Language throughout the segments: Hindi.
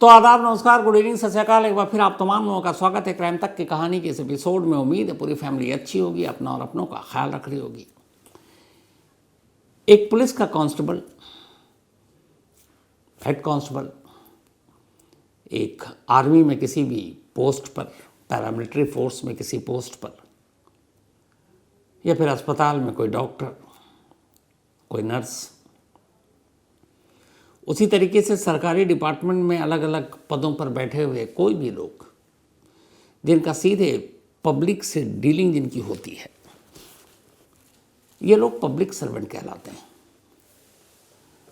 तो आदाब, नमस्कार, गुड इवनिंग, सत श्री अकाल। एक बार फिर आप तमाम लोगों का स्वागत है क्राइम तक की कहानी के इस एपिसोड में। उम्मीद है पूरी फैमिली अच्छी होगी, अपना और अपनों का ख्याल रख रही होगी। एक पुलिस का कांस्टेबल, हेड कांस्टेबल, एक आर्मी में किसी भी पोस्ट पर, पैरामिलिट्री फोर्स में किसी पोस्ट पर, या फिर अस्पताल में कोई डॉक्टर, कोई नर्स, उसी तरीके से सरकारी डिपार्टमेंट में अलग अलग पदों पर बैठे हुए कोई भी लोग जिनका सीधे पब्लिक से डीलिंग जिनकी होती है, ये लोग पब्लिक सर्वेंट कहलाते हैं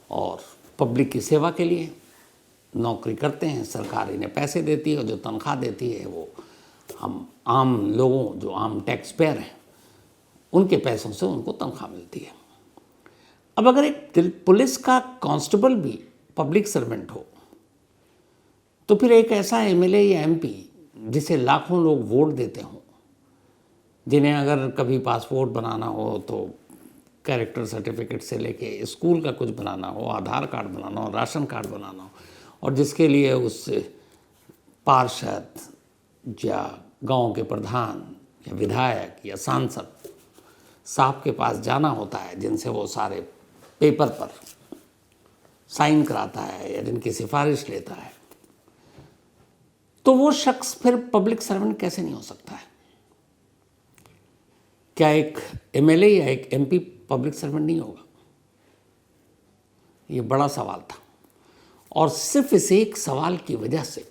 और पब्लिक की सेवा के लिए नौकरी करते हैं। सरकार इन्हें पैसे देती है और जो तनख्वाह देती है वो हम आम लोगों, जो आम टैक्स पेयर हैं, उनके पैसों से उनको तनख्वाह मिलती है। अब अगर एक पुलिस का कांस्टेबल भी पब्लिक सर्वेंट हो तो फिर एक ऐसा एमएलए या एमपी जिसे लाखों लोग वोट देते हों, जिन्हें अगर कभी पासपोर्ट बनाना हो तो कैरेक्टर सर्टिफिकेट से लेके स्कूल का कुछ बनाना हो, आधार कार्ड बनाना हो, राशन कार्ड बनाना हो, और जिसके लिए उस पार्षद या गांव के प्रधान या विधायक या सांसद साहब के पास जाना होता है, जिनसे वो सारे पेपर पर साइन कराता है या जिनकी सिफारिश लेता है, तो वो शख्स फिर पब्लिक सर्वेंट कैसे नहीं हो सकता है? क्या एक एमएलए या एक एमपी पब्लिक सर्वेंट नहीं होगा? ये बड़ा सवाल था और सिर्फ इस एक सवाल की वजह से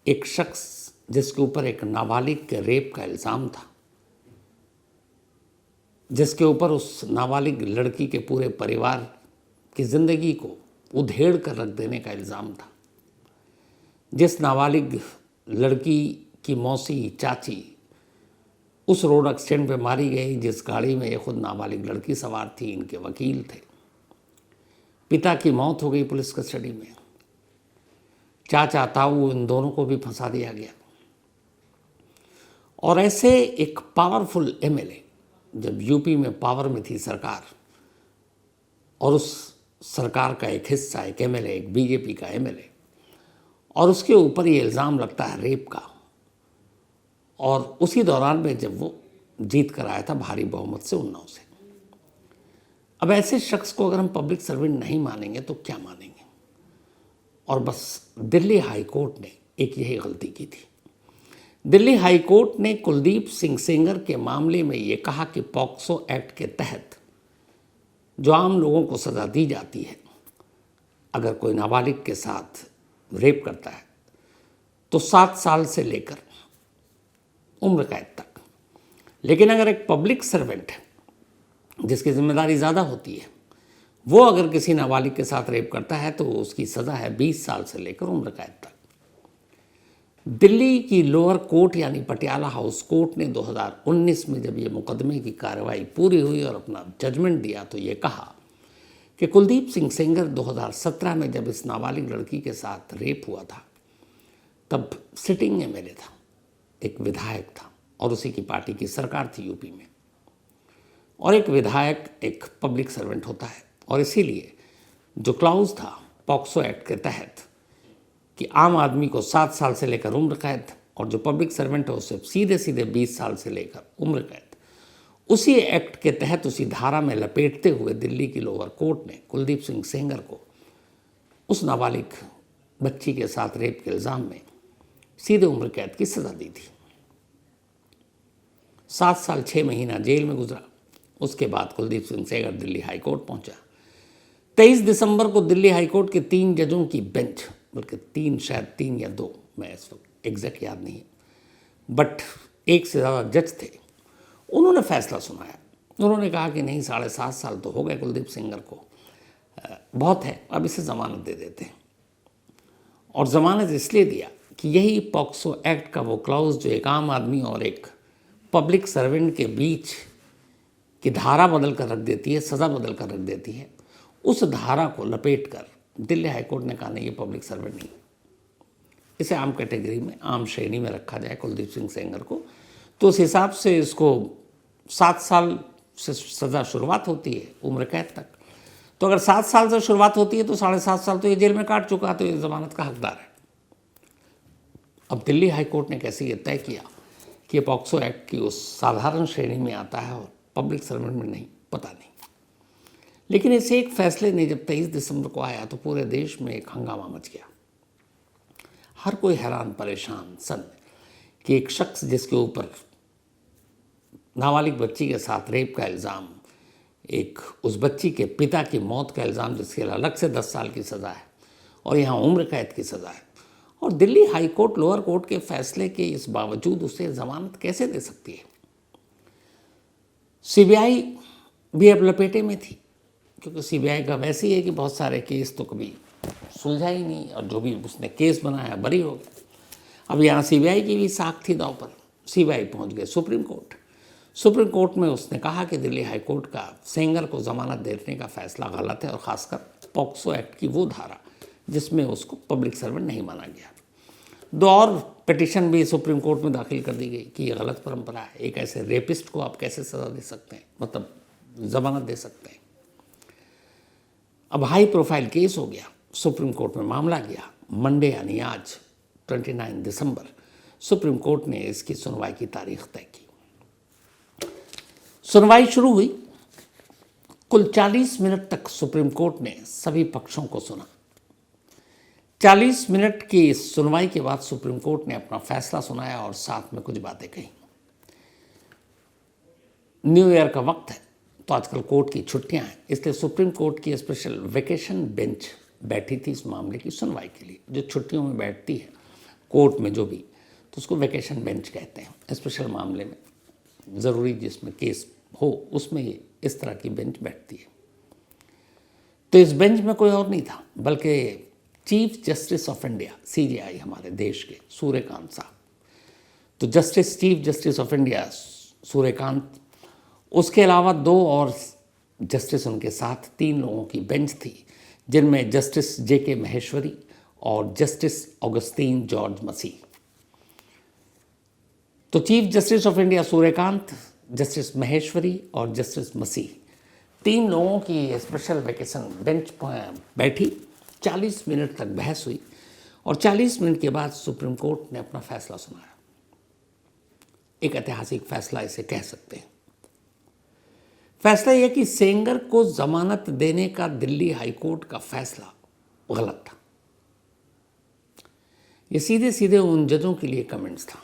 एक शख्स जिसके ऊपर एक नाबालिग के रेप का इल्ज़ाम था, जिसके ऊपर उस नाबालिग लड़की के पूरे परिवार की ज़िंदगी को उधेड़ कर रख देने का इल्ज़ाम था, जिस नाबालिग लड़की की मौसी, चाची उस रोड एक्सीडेंट पे मारी गई जिस गाड़ी में ये खुद नाबालिग लड़की सवार थी, इनके वकील थे, पिता की मौत हो गई पुलिस कस्टडी में, चाचा ताऊ इन दोनों को भी फंसा दिया गया। और ऐसे एक पावरफुल एमएलए, जब यूपी में पावर में थी सरकार और उस सरकार का एक हिस्सा, एक एमएलए, एक बीजेपी का एमएलए, और उसके ऊपर ये इल्ज़ाम लगता है रेप का, और उसी दौरान में जब वो जीत कर आया था भारी बहुमत से उन्नाव से। अब ऐसे शख्स को अगर हम पब्लिक सर्वेंट नहीं मानेंगे तो क्या मानेंगे? और बस दिल्ली हाई कोर्ट ने एक यही गलती की थी। दिल्ली हाई कोर्ट ने कुलदीप सिंह सेंगर के मामले में ये कहा कि पॉक्सो एक्ट के तहत जो आम लोगों को सज़ा दी जाती है, अगर कोई नाबालिग के साथ रेप करता है तो 7 साल से लेकर उम्र कैद तक। लेकिन अगर एक पब्लिक सर्वेंट जिसकी जिम्मेदारी ज़्यादा होती है, वो अगर किसी नाबालिग के साथ रेप करता है तो उसकी सज़ा है 20 साल से लेकर उम्र कैद तक। दिल्ली की लोअर कोर्ट यानी पटियाला हाउस कोर्ट ने 2019 में जब ये मुकदमे की कार्रवाई पूरी हुई और अपना जजमेंट दिया तो ये कहा कि कुलदीप सिंह सेंगर 2017 में जब इस नाबालिग लड़की के साथ रेप हुआ था तब सिटिंग एमएलए था, एक विधायक था, और उसी की पार्टी की सरकार थी यूपी में। और एक विधायक एक पब्लिक सर्वेंट होता है, और इसीलिए जो क्लाउज था पॉक्सो एक्ट के तहत कि आम आदमी को 7 साल से लेकर उम्र कैद, और जो पब्लिक सर्वेंट है उसे सीधे सीधे 20 साल से लेकर उम्र कैद, उसी एक्ट के तहत उसी धारा में लपेटते हुए दिल्ली की लोअर कोर्ट ने कुलदीप सिंह सेंगर को उस नाबालिग बच्ची के साथ रेप के इल्ज़ाम में सीधे उम्र कैद की सज़ा दी थी। 7 साल 6 महीना जेल में गुजरा। उसके बाद कुलदीप सिंह सेंगर दिल्ली हाई कोर्ट पहुंचा। 23 दिसंबर को दिल्ली हाई कोर्ट के 3 जजों की बेंच, बल्कि 3, शायद 3 या 2, मैं इस वक्त एग्जैक्ट याद नहीं है, बट एक से ज़्यादा जज थे, उन्होंने फैसला सुनाया। उन्होंने कहा कि नहीं, 7.5 साल तो हो गए कुलदीप सेंगर को, बहुत है, अब इसे ज़मानत दे देते हैं। और ज़मानत इसलिए दिया कि यही पॉक्सो एक्ट का वो क्लाउज जो एक आम आदमी और एक पब्लिक सर्वेंट के बीच की धारा बदल कर रख देती है, सज़ा बदल कर रख देती है, उस धारा को लपेट कर दिल्ली हाईकोर्ट ने कहा नहीं, ये पब्लिक सर्वेंट नहीं, इसे आम कैटेगरी में, आम श्रेणी में रखा जाए कुलदीप सिंह सेंगर को। तो उस हिसाब से इसको 7 साल से सज़ा शुरुआत होती है उम्र कैद तक। तो अगर 7 साल से शुरुआत होती है तो 7.5 साल तो ये जेल में काट चुका है, तो ये जमानत का हकदार है। अब दिल्ली हाई कोर्ट ने कैसे ये तय किया कि ये पॉक्सो एक्ट की उस साधारण श्रेणी में आता है और पब्लिक सर्वेंट में नहीं, पता नहीं। लेकिन इस एक फैसले ने जब 23 दिसंबर को आया तो पूरे देश में एक हंगामा मच गया। हर कोई हैरान परेशान सन कि एक शख्स जिसके ऊपर नाबालिग बच्ची के साथ रेप का इल्ज़ाम, एक उस बच्ची के पिता की मौत का इल्ज़ाम जिसके अलग से 10 साल की सज़ा है और यहाँ उम्र कैद की सज़ा है, और Delhi high court lower court के फैसले के इस बावजूद उसे ज़मानत कैसे दे सकती है। सीबीआई भी अब लपेटे में थी, क्योंकि सीबीआई का वैसे ही है कि बहुत सारे केस तो कभी सुलझा ही नहीं, और जो भी उसने केस बनाया बरी हो गया। अब यहाँ सीबीआई की भी साख थी दांव पर। सीबीआई पहुँच गए सुप्रीम कोर्ट। सुप्रीम कोर्ट में उसने कहा कि दिल्ली हाई कोर्ट का सेंगर को ज़मानत देने का फैसला गलत है, और ख़ासकर पॉक्सो एक्ट की वो धारा जिसमें उसको पब्लिक सर्वेंट नहीं माना गया। 2 और पिटीशन भी सुप्रीम कोर्ट में दाखिल कर दी गई कि ये गलत परंपरा है, एक ऐसे रेपिस्ट को आप कैसे सज़ा दे सकते हैं, मतलब ज़मानत दे सकते हैं। अब हाई प्रोफाइल केस हो गया, सुप्रीम कोर्ट में मामला गया। मंडे यानी आज 29 दिसंबर सुप्रीम कोर्ट ने इसकी सुनवाई की तारीख तय की। सुनवाई शुरू हुई। कुल 40 मिनट तक सुप्रीम कोर्ट ने सभी पक्षों को सुना। 40 मिनट की इस सुनवाई के बाद सुप्रीम कोर्ट ने अपना फैसला सुनाया और साथ में कुछ बातें कही। न्यू ईयर का वक्त है, तो आजकल कोर्ट की छुट्टियां हैं, इसलिए सुप्रीम कोर्ट की स्पेशल वेकेशन बेंच बैठी थी इस मामले की सुनवाई के लिए। जो छुट्टियों में बैठती है कोर्ट में जो भी, तो उसको वेकेशन बेंच कहते हैं। स्पेशल मामले में ज़रूरी जिसमें केस हो उसमें ये इस तरह की बेंच बैठती है। तो इस बेंच में कोई और नहीं था बल्कि chief justice of India CJI हमारे देश के सूर्यकांत साहब। तो chief justice of India Suryakant, उसके अलावा 2 और जस्टिस उनके साथ, 3 लोगों की बेंच थी, जिनमें जस्टिस जेके महेश्वरी और जस्टिस ऑगस्टीन जॉर्ज मसीह। तो chief justice of India Suryakant, justice Maheshwari और जस्टिस मसीह, 3 लोगों की स्पेशल वेकेशन बेंच बैठी। 40 मिनट तक बहस हुई और 40 मिनट के बाद सुप्रीम कोर्ट ने अपना फैसला सुनाया। एक ऐतिहासिक फैसला इसे कह सकते हैं। फैसला यह कि सेंगर को जमानत देने का दिल्ली हाई कोर्ट का फैसला गलत था। ये सीधे सीधे उन जजों के लिए कमेंट्स था।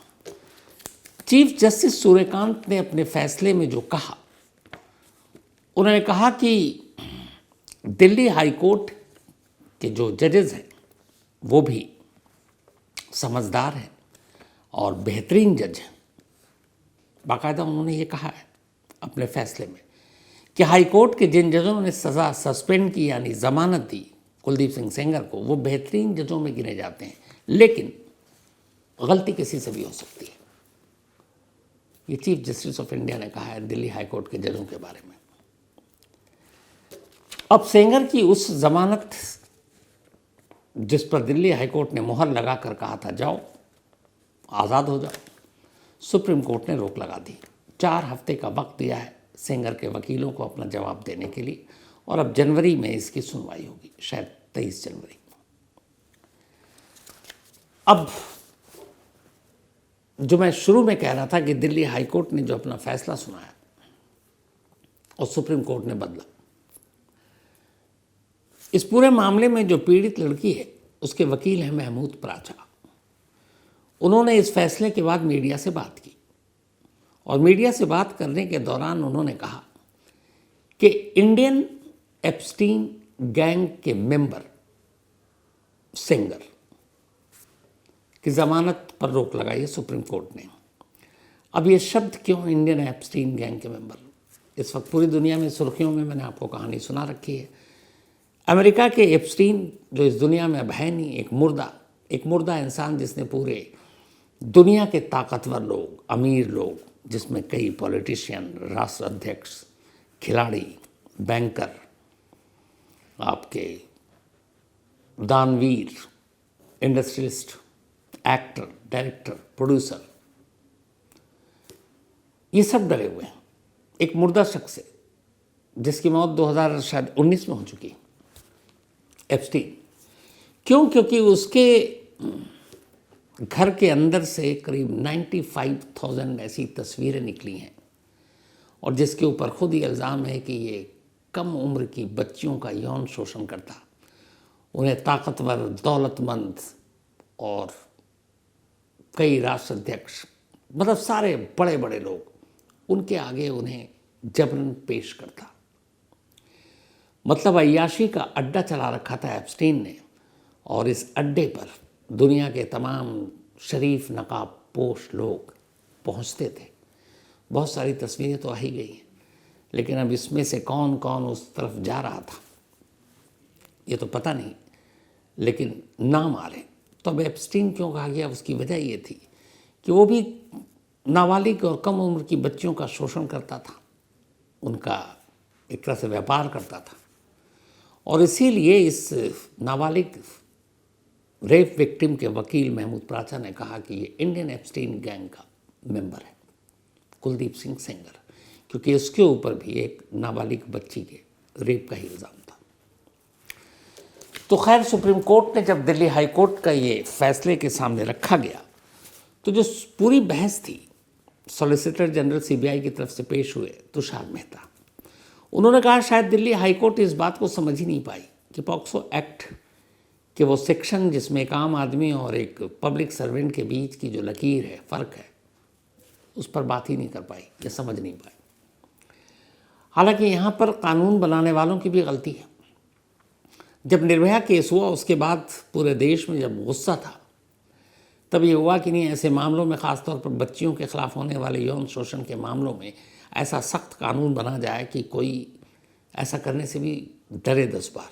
चीफ जस्टिस सूर्यकांत ने अपने फैसले में जो कहा, उन्होंने कहा कि दिल्ली हाई कोर्ट के जो जजेस हैं वो भी समझदार हैं और बेहतरीन जज हैं। बाकायदा उन्होंने ये कहा है अपने फैसले में कि हाई कोर्ट के जिन जजों ने सज़ा सस्पेंड की यानी ज़मानत दी कुलदीप सिंह सेंगर को, वो बेहतरीन जजों में गिने जाते हैं, लेकिन गलती किसी से भी हो सकती है। ये चीफ जस्टिस ऑफ इंडिया ने कहा है दिल्ली हाई कोर्ट के जजों के बारे में। अब सेंगर की उस जमानत जिस पर दिल्ली हाई कोर्ट ने मुहर लगाकर कहा था जाओ आज़ाद हो जाओ, सुप्रीम कोर्ट ने रोक लगा दी। 4 हफ्ते का वक्त दिया है सेंगर के वकीलों को अपना जवाब देने के लिए, और अब जनवरी में इसकी सुनवाई होगी, शायद 23 जनवरी। अब जो मैं शुरू में कह रहा था कि दिल्ली हाई कोर्ट ने जो अपना फैसला सुनाया और सुप्रीम कोर्ट ने बदला, इस पूरे मामले में जो पीड़ित लड़की है उसके वकील हैं महमूद प्राचा। उन्होंने इस फैसले के बाद मीडिया से बात की और मीडिया से बात करने के दौरान उन्होंने कहा कि इंडियन एप्स्टीन गैंग के मेंबर सेंगर की ज़मानत पर रोक लगाई है सुप्रीम कोर्ट ने। अब ये शब्द क्यों इंडियन एप्स्टीन गैंग के मेंबर, इस वक्त पूरी दुनिया में सुर्खियों में, मैंने आपको कहानी सुना रखी है। अमेरिका के एप्स्टीन जो इस दुनिया में अब है नहीं, एक मुर्दा इंसान जिसने पूरे दुनिया के ताकतवर लोग, अमीर लोग, जिसमें कई पॉलिटिशियन, राष्ट्र अध्यक्ष, खिलाड़ी, बैंकर, आपके दानवीर, इंडस्ट्रियलिस्ट, एक्टर, डायरेक्टर, प्रोड्यूसर, ये सब डरे हुए हैं। एक मुर्दा शख्स है जिसकी मौत 2019 में हो चुकी, एप्स्टीन। क्यों? क्योंकि उसके घर के अंदर से करीब 95,000 ऐसी तस्वीरें निकली हैं और जिसके ऊपर खुद ही इल्ज़ाम है कि ये कम उम्र की बच्चियों का यौन शोषण करता, उन्हें ताकतवर, दौलतमंद और कई राष्ट्राध्यक्ष, मतलब सारे बड़े बड़े लोग, उनके आगे उन्हें जबरन पेश करता। मतलब अय्याशी का अड्डा चला रखा था एप्स्टीन ने, और इस अड्डे पर दुनिया के तमाम शरीफ नकाब पोश लोग पहुंचते थे। बहुत सारी तस्वीरें तो आ ही गई हैं, लेकिन अब इसमें से कौन कौन उस तरफ जा रहा था ये तो पता नहीं, लेकिन नाम आ रहे। तो अब एप्स्टीन क्यों कहा गया, उसकी वजह ये थी कि वो भी नाबालिग और कम उम्र की बच्चियों का शोषण करता था, उनका एक तरह से व्यापार करता था। और इसीलिए इस नाबालिग रेप विक्टिम के वकील महमूद प्राचा ने कहा कि ये इंडियन एप्स्टीन गैंग का मेंबर है, कुलदीप सिंह सेंगर, क्योंकि इसके ऊपर भी एक नाबालिग बच्ची के रेप का ही इल्ज़ाम था। तो खैर सुप्रीम कोर्ट ने जब दिल्ली हाई कोर्ट का ये फैसले के सामने रखा गया, तो जो पूरी बहस थी, सॉलिसिटर जनरल सीबीआई की तरफ से पेश हुए तुषार मेहता, उन्होंने कहा शायद दिल्ली हाई कोर्ट इस बात को समझ ही नहीं पाई कि पॉक्सो एक्ट के वो सेक्शन जिसमें एक आम आदमी और एक पब्लिक सर्वेंट के बीच की जो लकीर है, फ़र्क है, उस पर बात ही नहीं कर पाई या समझ नहीं पाई। हालांकि यहाँ पर कानून बनाने वालों की भी गलती है। जब निर्भया केस हुआ उसके बाद पूरे देश में जब गुस्सा था, तब ये हुआ कि नहीं, ऐसे मामलों में ख़ासतौर पर बच्चियों के ख़िलाफ़ होने वाले यौन शोषण के मामलों में ऐसा सख्त कानून बना जाए कि कोई ऐसा करने से भी डरे 10 बार।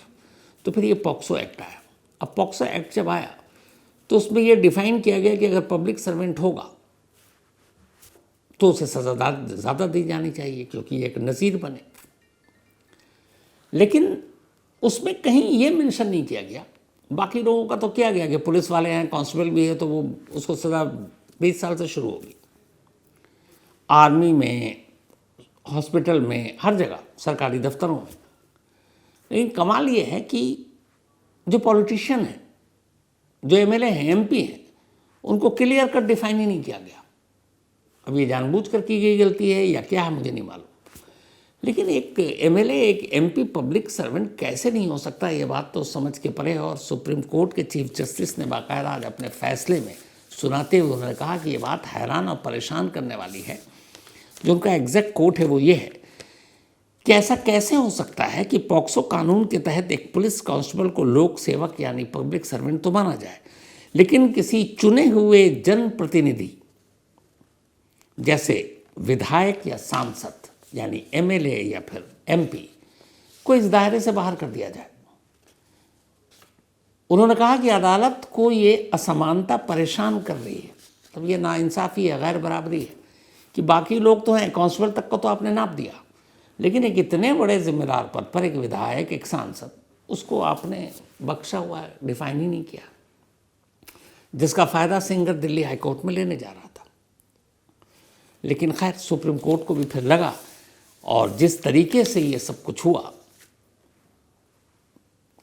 तो फिर ये पॉक्सो एक्ट आया। अब पॉक्सो एक्ट जब आया तो उसमें ये डिफ़ाइन किया गया कि अगर पब्लिक सर्वेंट होगा तो उसे सज़ा ज़्यादा दी जानी चाहिए, क्योंकि एक नज़ीर बने। लेकिन उसमें कहीं ये मेंशन नहीं किया गया। बाकी लोगों का तो किया गया कि पुलिस वाले हैं, कांस्टेबल भी है, तो वो उसको सज़ा 20 साल से शुरू होगी। आर्मी में, हॉस्पिटल में, हर जगह, सरकारी दफ्तरों में। लेकिन कमाल ये है कि जो पॉलिटिशियन हैं, जो एमएलए हैं, एमपी हैं, उनको क्लियर कट डिफाइन ही नहीं किया गया। अब ये जानबूझकर की गई गलती है या क्या है मुझे नहीं मालूम, लेकिन एक एमएलए, एक एमपी पब्लिक सर्वेंट कैसे नहीं हो सकता, ये बात तो समझ के परे है। और सुप्रीम कोर्ट के चीफ जस्टिस ने बाकायदा आज अपने फैसले में सुनाते हुए उन्होंने कहा कि ये बात हैरान और परेशान करने वाली है। जो उनका एग्जैक्ट कोट है वो ये है कि ऐसा कैसे हो सकता है कि पॉक्सो कानून के तहत एक पुलिस कांस्टेबल को लोक सेवक यानी पब्लिक सर्वेंट तो माना जाए, लेकिन किसी चुने हुए जनप्रतिनिधि जैसे विधायक या सांसद यानी एमएलए या फिर एमपी को इस दायरे से बाहर कर दिया जाए। उन्होंने कहा कि अदालत को ये असमानता परेशान कर रही है। तब ये नाइंसाफ़ी है, गैर बराबरी है कि बाकी लोग तो हैं, कांस्टेबल तक को तो आपने नाप दिया, लेकिन एक इतने बड़े जिम्मेदार पद पर एक विधायक, एक सांसद, उसको आपने बख्शा हुआ है, डिफाइन ही नहीं किया, जिसका फ़ायदा सेंगर दिल्ली हाईकोर्ट में लेने जा रहा था। लेकिन खैर सुप्रीम कोर्ट को भी फिर लगा, और जिस तरीके से ये सब कुछ हुआ,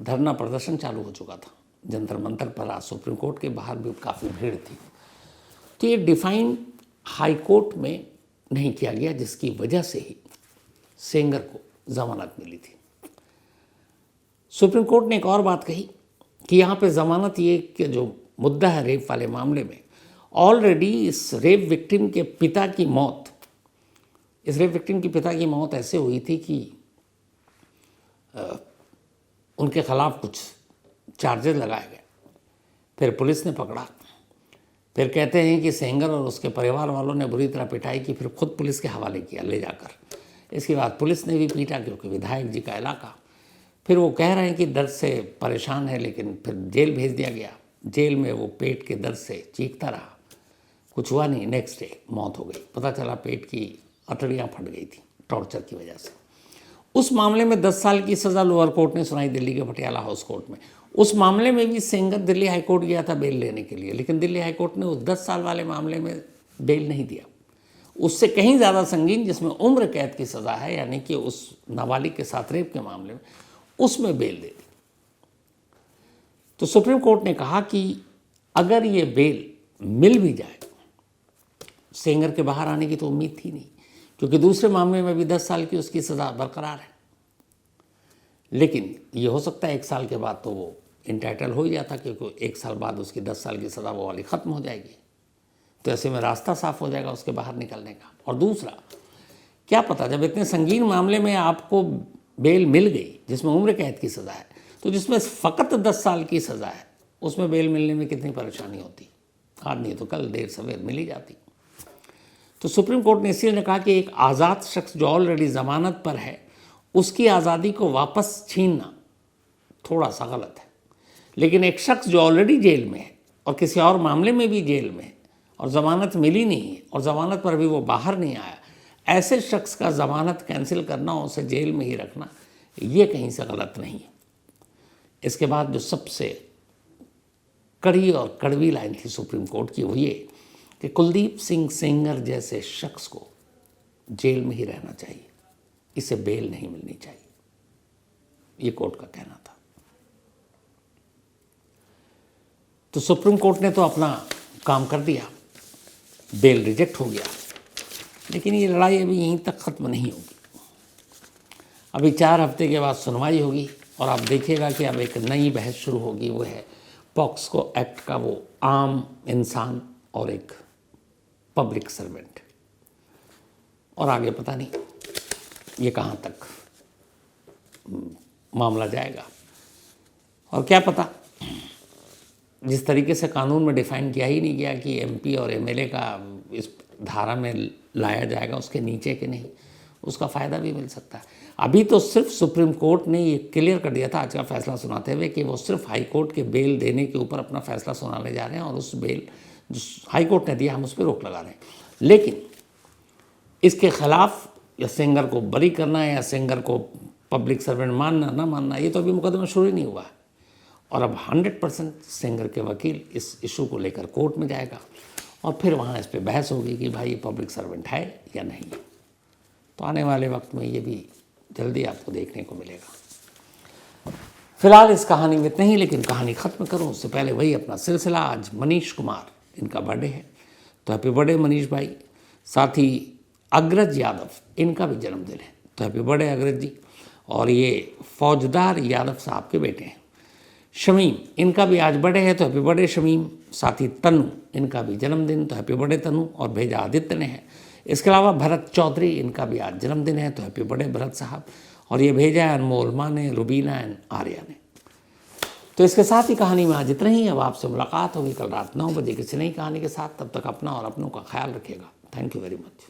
धरना प्रदर्शन चालू हो चुका था जंतर मंतर पर, आज सुप्रीम कोर्ट के बाहर भी काफ़ी भीड़ थी। तो ये डिफाइन हाई कोर्ट में नहीं किया गया, जिसकी वजह से ही सेंगर को ज़मानत मिली थी। सुप्रीम कोर्ट ने एक और बात कही कि यहाँ पे ज़मानत, ये कि जो मुद्दा है रेप वाले मामले में, ऑलरेडी इस रेप विक्टिम के पिता की मौत, इस रेप विक्टिम के पिता की मौत ऐसे हुई थी कि उनके खिलाफ कुछ चार्जेस लगाए गए, फिर पुलिस ने पकड़ा, फिर कहते हैं कि सेंगर और उसके परिवार वालों ने बुरी तरह पिटाई की, फिर खुद पुलिस के हवाले किया ले जाकर। इसके बाद पुलिस ने भी पीटा क्योंकि विधायक जी का इलाका। फिर वो कह रहे हैं कि दर्द से परेशान है, लेकिन फिर जेल भेज दिया गया। जेल में वो पेट के दर्द से चीखता रहा, कुछ हुआ नहीं, नेक्स्ट डे मौत हो गई। पता चला पेट की अतड़ियाँ फट गई थी टॉर्चर की वजह से। उस मामले में 10 साल की सज़ा लोअर कोर्ट ने सुनाई दिल्ली के पटियाला हाउस कोर्ट में। उस मामले में भी सेंगर दिल्ली हाई कोर्ट गया था बेल लेने के लिए, लेकिन दिल्ली हाई कोर्ट ने उस 10 साल वाले मामले में बेल नहीं दिया। उससे कहीं ज़्यादा संगीन जिसमें उम्र कैद की सज़ा है, यानी कि उस नाबालिग के साथ रेप के मामले में, उसमें बेल दे दी। तो सुप्रीम कोर्ट ने कहा कि अगर ये बेल मिल भी जाए, सेंगर के बाहर आने की तो उम्मीद थी नहीं, क्योंकि दूसरे मामले में भी 10 साल की उसकी सज़ा बरकरार है। लेकिन ये हो सकता है 1 साल के बाद तो वो इंटाइटल हो ही जाता, क्योंकि 1 साल बाद उसकी 10 साल की सज़ा वो वाली ख़त्म हो जाएगी। तो ऐसे में रास्ता साफ हो जाएगा उसके बाहर निकलने का। और दूसरा, क्या पता जब इतने संगीन मामले में आपको बेल मिल गई जिसमें उम्र कैद की सज़ा है, तो जिसमें फ़कत 10 साल की सज़ा है उसमें बेल मिलने में कितनी परेशानी होती। आज नहीं तो कल देर सवेर मिल ही जाती। तो सुप्रीम कोर्ट ने इसलिए कहा कि एक आज़ाद शख्स जो ऑलरेडी ज़मानत पर है, उसकी आज़ादी को वापस छीनना थोड़ा सा गलत है। लेकिन एक शख्स जो ऑलरेडी जेल में है और किसी और मामले में भी जेल में है और ज़मानत मिली नहीं है और ज़मानत पर भी वो बाहर नहीं आया, ऐसे शख्स का ज़मानत कैंसिल करना और उसे जेल में ही रखना, ये कहीं से गलत नहीं है। इसके बाद जो सबसे कड़ी और कड़वी लाइन थी सुप्रीम कोर्ट की, वो ये कि कुलदीप सिंह सेंगर जैसे शख्स को जेल में ही रहना चाहिए, इसे बेल नहीं मिलनी चाहिए, ये कोर्ट का कहना था। तो सुप्रीम कोर्ट ने तो अपना काम कर दिया, बेल रिजेक्ट हो गया। लेकिन ये लड़ाई अभी यहीं तक ख़त्म नहीं होगी। अभी 4 हफ्ते के बाद सुनवाई होगी और आप देखिएगा कि अब एक नई बहस शुरू होगी, वो है पॉक्सो एक्ट का, वो आम इंसान और एक पब्लिक सर्वेंट। और आगे पता नहीं ये कहाँ तक मामला जाएगा। और क्या पता, जिस तरीके से कानून में डिफ़ाइन किया ही नहीं गया कि एमपी और एमएलए का इस धारा में लाया जाएगा, उसके नीचे के नहीं, उसका फ़ायदा भी मिल सकता है। अभी तो सिर्फ सुप्रीम कोर्ट ने ये क्लियर कर दिया था आज का फैसला सुनाते हुए कि वो सिर्फ हाई कोर्ट के बेल देने के ऊपर अपना फैसला सुनाने जा रहे हैं, और उस बेल जो हाई कोर्ट ने दिया हम उस पर रोक लगा रहे हैं। लेकिन इसके खिलाफ या सेंगर को बरी करना या सेंगर को पब्लिक सर्वेंट मानना ना मानना, ये तो अभी मुकदमा शुरू ही नहीं हुआ है। और अब 100% सेंगर के वकील इस इशू को लेकर कोर्ट में जाएगा और फिर वहाँ इस पर बहस होगी कि भाई ये पब्लिक सर्वेंट है या नहीं है। तो आने वाले वक्त में ये भी जल्दी आपको देखने को मिलेगा। फिलहाल इस कहानी में इतना ही, लेकिन कहानी ख़त्म करूँ उससे पहले वही अपना सिलसिला। आज मनीष कुमार, इनका बर्थडे है, तो हैप्पी बर्थडे मनीष भाई। साथ ही अग्रज यादव, इनका भी जन्मदिन है, तो हैप्पी बर्थडे अग्रज जी। और ये फौजदार यादव साहब के बेटे हैं शमीम, इनका भी आज बर्थडे है, तो हैप्पी बर्थडे शमीम। साथ ही तनु, इनका भी जन्मदिन, तो हैप्पी बर्थडे तनु। और भेजा आदित्य ने है। इसके अलावा भरत चौधरी, इनका भी आज जन्मदिन है, तो हैप्पी बर्थडे भरत साहब। और ये भेजा है अनमोल माँ ने, रुबीना एंड आर्या ने। तो इसके साथ ही कहानी में आज इतना ही। अब आपसे मुलाकात होगी कल रात 9 बजे किसी नई कहानी के साथ। तब तक अपना और अपनों का ख्याल रखिएगा। Thank you very much.